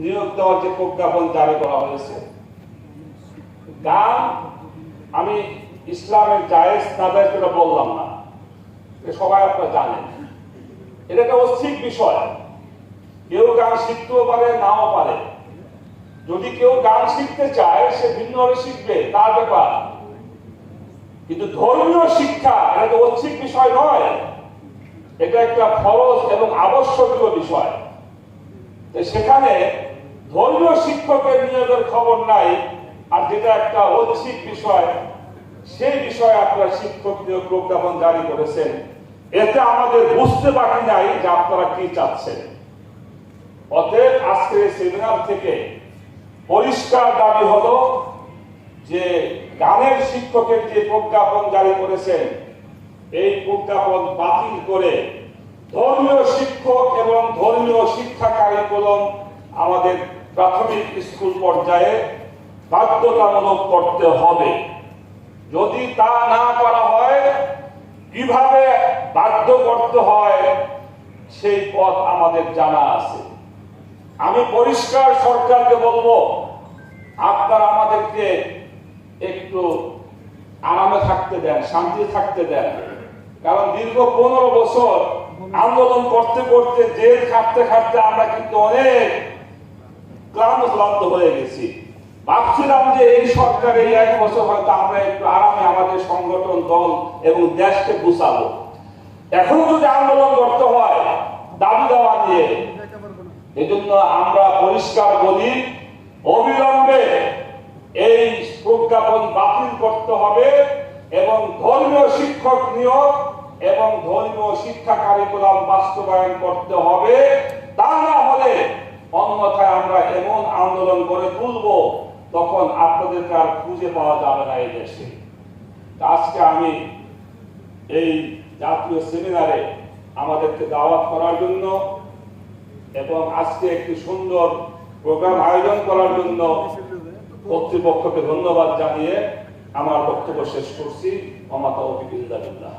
নিয়োগ দেওয়ার যে প্রজ্ঞাপন জারি করা হয়েছে, গান আমি ইসলামের জায়েজ না জায়েজ এটা বললাম না, সবাই আপনারা জানেন এটা একটা ঐচ্ছিক বিষয়। কেউ গান শিখতেও পারে, নাও পারে। যদি কেউ গান শিখতে চায় সে ভিন্নভাবে শিখবে, তার ব্যাপার। কিন্তু ধর্মীয় শিক্ষা এটা তো ঐচ্ছিক বিষয় নয়, এটা একটা ফরজ এবং আবশ্যকীয় বিষয়। সেখানে ধর্মীয় শিক্ষকের নিয়োগের খবর নাই, আর যেটা একটা ঐচ্ছিক বিষয় সেই বিষয়ে আপনারা শিক্ষক নিয়োগ প্রজ্ঞাপন জারি করেছেন। এতে আমাদের বুঝতে বাকি নাই যে আপনারা কি চাচ্ছেন। অতএব আজকের এই সেমিনার থেকে পরিষ্কার দাবি হলো যে গানের শিক্ষকের যে প্রজ্ঞাপন জারি করেছেন এই প্রজ্ঞাপন বাতিল করে ধর্মীয় শিক্ষক এবং ধর্মীয় শিক্ষা কারিকুলাম আমাদের প্রাথমিক স্কুল পর্যায়ে বাধ্যতামূলক করতে হবে। যদি তা না করা হয়, কিভাবে বাধ্য করতে হয় সেই পথ আমাদের জানা আছে। আমি পরিষ্কার সরকারকে বলবো, আপনারা আমাদেরকে একটু আরামে থাকতে দেন, শান্তি থাকতে দেন। কারণ দীর্ঘ 15 বছর আন্দোলন করতে করতে, জেল খাটতে খাটতে আমরা কিন্তু অনেক ক্লান্ত হয়ে গেছি। ভাবছিলাম যে এই সরকার এই 1 বছর হয়তো আমরা একটু আরামে আমাদের সংগঠন, দল এবং দেশকে গুছাবো। এখনো যদি আন্দোলন করতে হয় দাবি দেওয়া নিয়ে, এই জন্য আমরা পরিষ্কার বলি, অবিলম্বে এই প্রজ্ঞাপন বাতিল করতে হবে এবং ধর্মীয় শিক্ষক নিয়োগ এবং ধর্মীয় শিক্ষা কারিকুলাম বাস্তবায়ন করতে হবে। তা না হলে অন্যথায় আমরা এমন আন্দোলন করে তুলব তখন আপনাদেরকে আর খুঁজে পাওয়া যাবে না এই দেশে। আজকে আমি এই জাতীয় সেমিনারে আমাদেরকে দাওয়াত করার জন্য এবং আজকে একটি সুন্দর প্রোগ্রাম আয়োজন করার জন্য কর্তৃপক্ষকে ধন্যবাদ জানিয়ে আমার বক্তব্য শেষ করছি। ওমা তাওফীক ইল্লা বিল্লাহ।